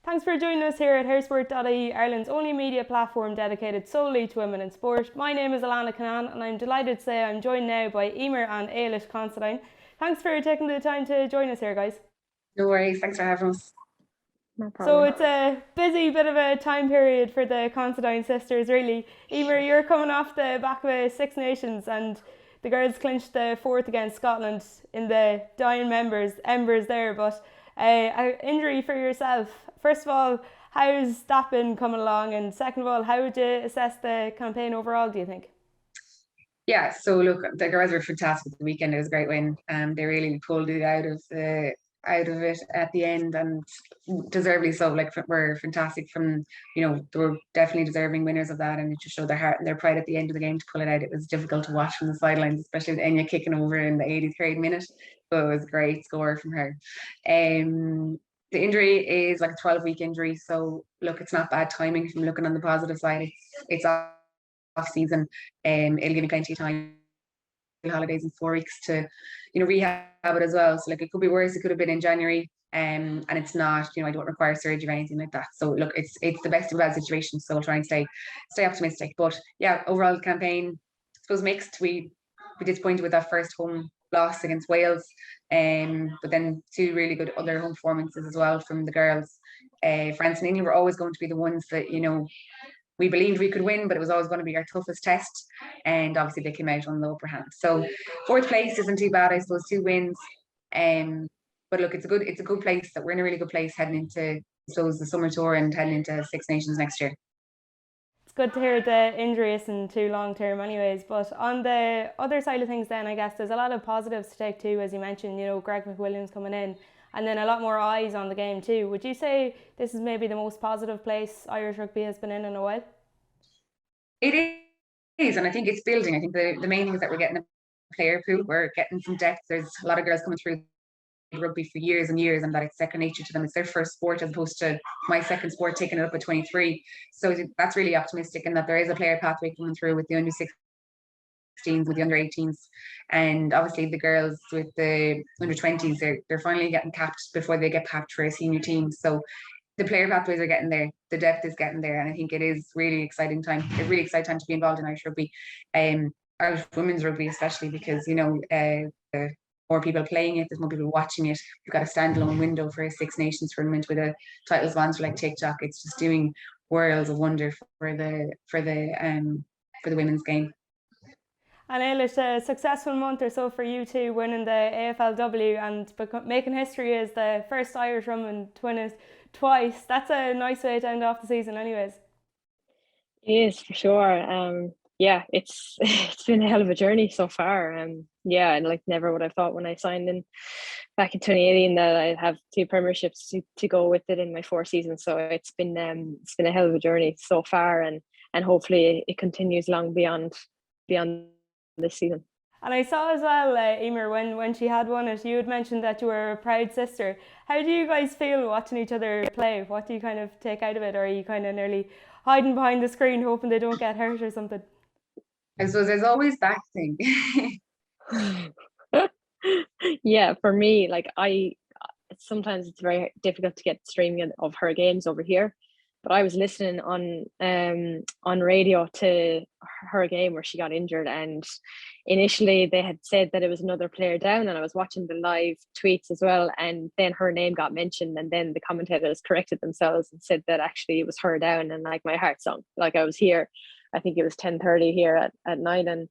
Thanks for joining us here at HerSport.ie, Ireland's only media platform dedicated solely to women in sport. My name is Alana Canan and I'm delighted to say I'm joined now by Eimear and Ailish Considine. Thanks for taking the time to join us here, guys. No worries, thanks for having us. No So problem. it's a busy bit of a time period for the Considine sisters, really. Eimear, you're coming off the back of a Six Nations and the girls clinched the fourth against Scotland in the dying embers there, but an injury for yourself. First of all, how's that been coming along? And second of all, how would you assess the campaign overall, do you think? Yeah, so look, the girls were fantastic the weekend. It was a great win. They really pulled it out of it at the end, and deservedly so. Like, were fantastic from, they were definitely deserving winners of that, and it just showed their heart and their pride at the end of the game to pull it out. It was difficult to watch from the sidelines, especially with Enya kicking over in the 83rd minute, but it was a great score from her. The injury is like a 12-week injury, so look, it's not bad timing if you're looking on the positive side. It's off season, it'll give me plenty of time, holidays in 4 weeks to rehab it as well. So like, it could be worse, it could have been in January, and it's not, I don't require surgery or anything like that. So look, it's the best of bad situations, so I'll try and stay optimistic. But yeah, overall campaign, I suppose mixed. We disappointed with that first home loss against Wales, but then two really good other home performances as well from the girls. France and England were always going to be the ones that we believed we could win, but it was always going to be our toughest test, and obviously they came out on the upper hand. So fourth place isn't too bad, I suppose, 2 wins. But look, it's a good place, that we're in a really good place heading into, the summer tour and heading into Six Nations next year. It's good to hear the injury isn't too long term anyways, but on the other side of things then, I guess there's a lot of positives to take too, as you mentioned, Greg McWilliams coming in, and then a lot more eyes on the game too. Would you say this is maybe the most positive place Irish rugby has been in a while? It is, and I think it's building. I think the main thing is that we're getting a player pool, we're getting some depth. There's a lot of girls coming through rugby for years and years, and that it's second nature to them. It's their first sport, as opposed to my second sport, taking it up at 23. So that's really optimistic, and that there is a player pathway coming through with the under 16s, with the under 18s, and obviously the girls with the under 20s, they're finally getting capped before they get capped for a senior team. So the player pathways are getting there, the depth is getting there, and I think it is a really exciting time to be involved in Irish rugby, Irish women's rugby especially, because more people playing it, there's more people watching it. You've got a standalone window for a Six Nations tournament with a title sponsor like TikTok. It's just doing worlds of wonder for the women's game. And Ailish, a successful month or so for you two, winning the AFLW and making history as the first Irish woman to win it twice. That's a nice way to end off the season anyways. It is, for sure. Yeah, it's been a hell of a journey so far. Yeah, and like, never would have thought when I signed in back in 2018 that I'd have 2 premierships to go with it in my 4 seasons. So it's been a hell of a journey so far, and hopefully it continues long beyond this season. And I saw as well, Eimear, when she had won it, you had mentioned that you were a proud sister. How do you guys feel watching each other play? What do you kind of take out of it? Or are you kind of nearly hiding behind the screen hoping they don't get hurt or something? I suppose there's always that thing. Yeah, for me, like, sometimes it's very difficult to get streaming of her games over here, but I was listening on radio to her game where she got injured, and initially they had said that it was another player down, and I was watching the live tweets as well, and then her name got mentioned, and then the commentators corrected themselves and said that actually it was her down, and like, my heart sunk. Like, I was here, I think it was 10:30 here at night, and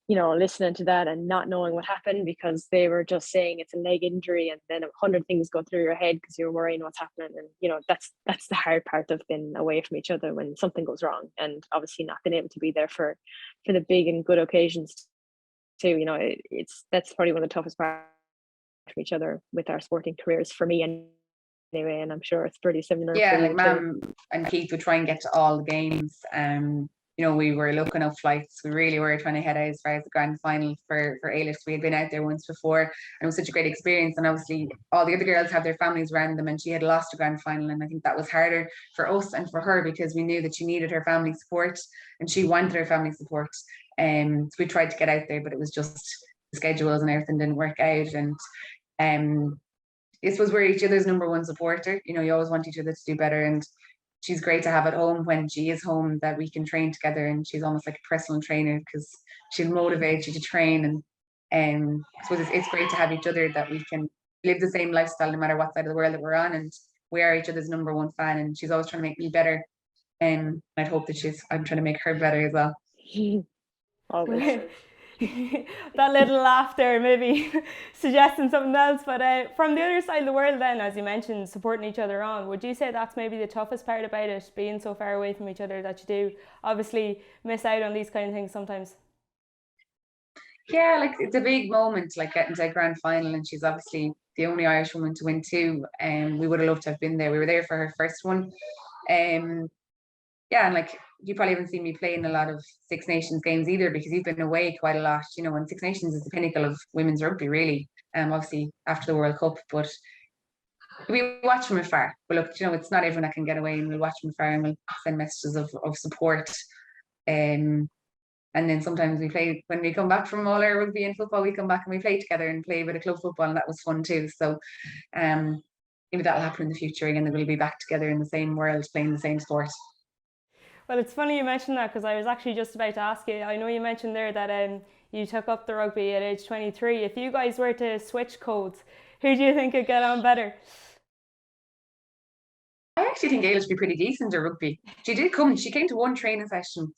listening to that and not knowing what happened, because they were just saying it's a leg injury, and then 100 things go through your head because you're worrying what's happening. And that's the hard part of being away from each other when something goes wrong, and obviously not being able to be there for the big and good occasions too. That's probably one of the toughest parts from each other with our sporting careers, for me anyway, and I'm sure it's pretty similar. Yeah, like Mum and Keith would try and get to all the games. We were looking up flights. We really were trying to head out as far as the grand final for Ailish. We had been out there once before, and it was such a great experience. And obviously all the other girls have their families around them, and she had lost a grand final, and I think that was harder for us and for her, because we knew that she needed her family support and she wanted her family support. So we tried to get out there, but it was just the schedules and everything didn't work out. And I suppose we're each other's number one supporter. You know, you always want each other to do better, and she's great to have at home when she is home, that we can train together, and she's almost like a personal trainer because she'll motivate you to train. And I suppose it's great to have each other, that we can live the same lifestyle no matter what side of the world that we're on, and we are each other's number one fan, and she's always trying to make me better, and I'd hope that I'm trying to make her better as well. Always. That little laugh there, maybe suggesting something else. But from the other side of the world then, as you mentioned, supporting each other on, would you say that's maybe the toughest part about it, being so far away from each other, that you do obviously miss out on these kind of things sometimes? Yeah, like it's a big moment, like getting to a grand final, and she's obviously the only Irish woman to win two, and we would have loved to have been there. We were there for her first one. Yeah, and like you probably haven't seen me play in a lot of Six Nations games either, because you've been away quite a lot, you know, and Six Nations is the pinnacle of women's rugby, really. Obviously after the World Cup, but we watch from afar. But look, you know, it's not everyone that can get away, and we'll watch from afar, and we'll send messages of support. And then sometimes we play, when we come back from all our rugby and football, we come back and we play together and play a bit of club football, and that was fun too. So maybe that'll happen in the future again, that we'll be back together in the same world playing the same sport. Well, it's funny you mentioned that, because I was actually just about to ask you. I know you mentioned there that you took up the rugby at age 23. If you guys were to switch codes, who do you think would get on better? I actually think Ailish would be pretty decent at rugby. She came to one training session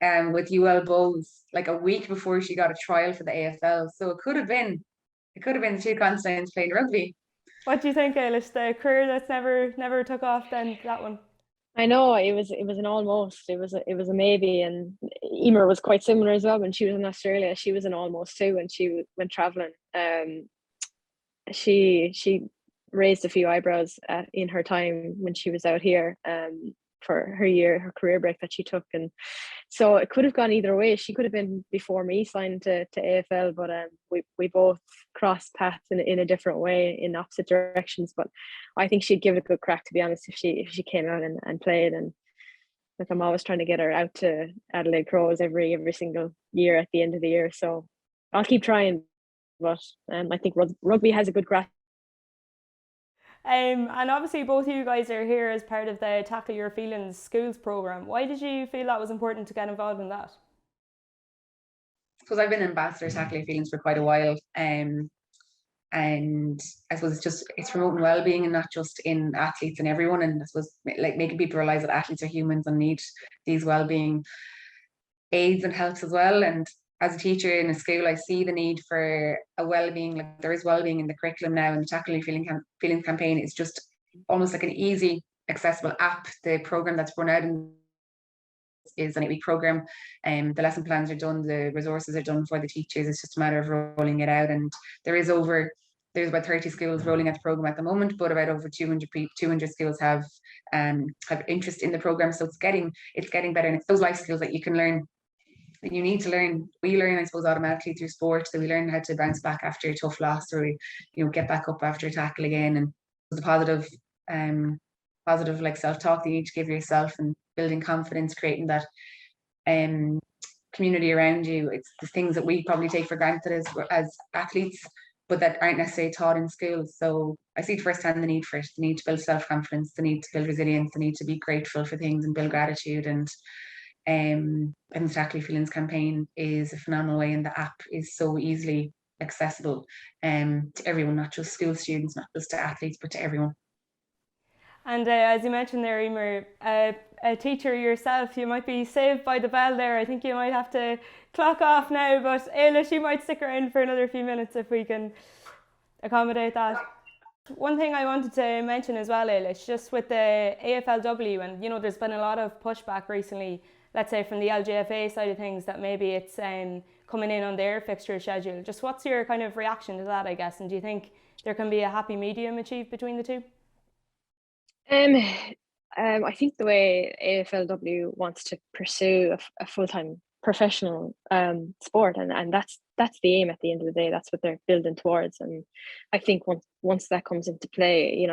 with UL Bulls like a week before she got a trial for the AFL. So it could have been the two Considines playing rugby. What do you think, Ailish? The career that's never took off, then that one? I know it was an almost. It was a maybe, and Eimear was quite similar as well. When she was in Australia, she was an almost too, and she went traveling. She raised a few eyebrows in her time when she was out here for her career break that she took, and so it could have gone either way. She could have been before me signed to AFL, but we both crossed paths in a different way, in opposite directions. But I think she'd give it a good crack, to be honest, if she came out and played. And like, I'm always trying to get her out to Adelaide Crows every single year at the end of the year. So I'll keep trying. But I think rugby has a good grasp. And obviously both of you guys are here as part of the Tackle Your Feelings schools programme. Why did you feel that was important to get involved in that? Because I've been ambassador Tackle Your Feelings for quite a while, and I suppose it's promoting well-being, and not just in athletes and everyone, and I suppose like making people realise that athletes are humans and need these well-being aids and helps as well. And as a teacher in a school, I see the need for a well-being, like there is well-being in the curriculum now, and the Tackle Your Feelings campaign is just almost like an easy, accessible app. The program that's run out is an 8-week program, and the lesson plans are done, the resources are done for the teachers. It's just a matter of rolling it out, and there's about 30 schools rolling out the program at the moment, but about over 200 schools have interest in the program. So it's getting better, and it's those life skills that you can learn, that you need to learn. We learn, I suppose, automatically through sport, that we learn how to bounce back after a tough loss, or we, get back up after a tackle again. And the positive like self-talk that you need to give yourself, and building confidence, creating that community around you. It's the things that we probably take for granted as athletes, but that aren't necessarily taught in schools. So I see firsthand the need for it, the need to build self-confidence, the need to build resilience, the need to be grateful for things and build gratitude. And the Tackle Your Feelings campaign is a phenomenal way, and the app is so easily accessible to everyone, not just school students, not just to athletes, but to everyone. And as you mentioned there, Eimear, a teacher yourself, you might be saved by the bell there. I think you might have to clock off now, but Ailish, you might stick around for another few minutes if we can accommodate that. One thing I wanted to mention as well, Ailish, just with the AFLW, and there's been a lot of pushback recently, let's say from the LGFA side of things, that maybe it's coming in on their fixture schedule. Just what's your kind of reaction to that, I guess, and do you think there can be a happy medium achieved between the two? I think the way AFLW wants to pursue a full-time professional sport, and that's the aim at the end of the day. That's what they're building towards, and I think once that comes into play,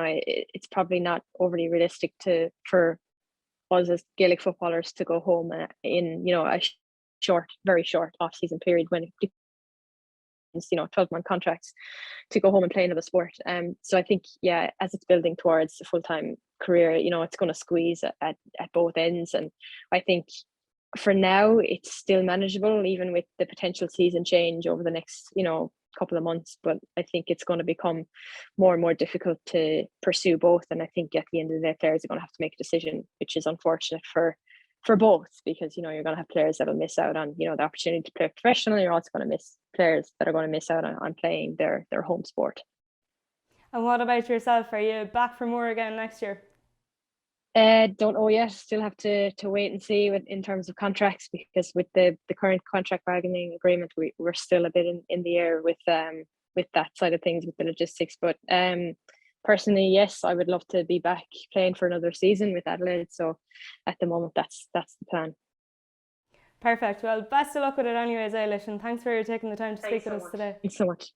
it's probably not overly realistic for us as Gaelic footballers to go home in a very short off-season period when 12-month contracts to go home and play another sport. So I think, yeah, as it's building towards a full-time career, it's going to squeeze at both ends. And I think for now it's still manageable, even with the potential season change over the next, couple of months. But I think it's going to become more and more difficult to pursue both. And I think at the end of the day, players are going to have to make a decision, which is unfortunate for both, because you're going to have players that will miss out on the opportunity to play professionally. You're also going to miss players that are going to miss out on playing their home sport. And what about yourself? Are you back for more again next year? Don't know yet. Still have to wait and see in terms of contracts, because with the current contract bargaining agreement, we're still a bit in the air with that side of things, with the logistics. But personally, yes, I would love to be back playing for another season with Adelaide. So at the moment, that's the plan. Perfect. Well, best of luck with it anyways, Ailish, and thanks for taking the time to speak with us today. Thanks so much.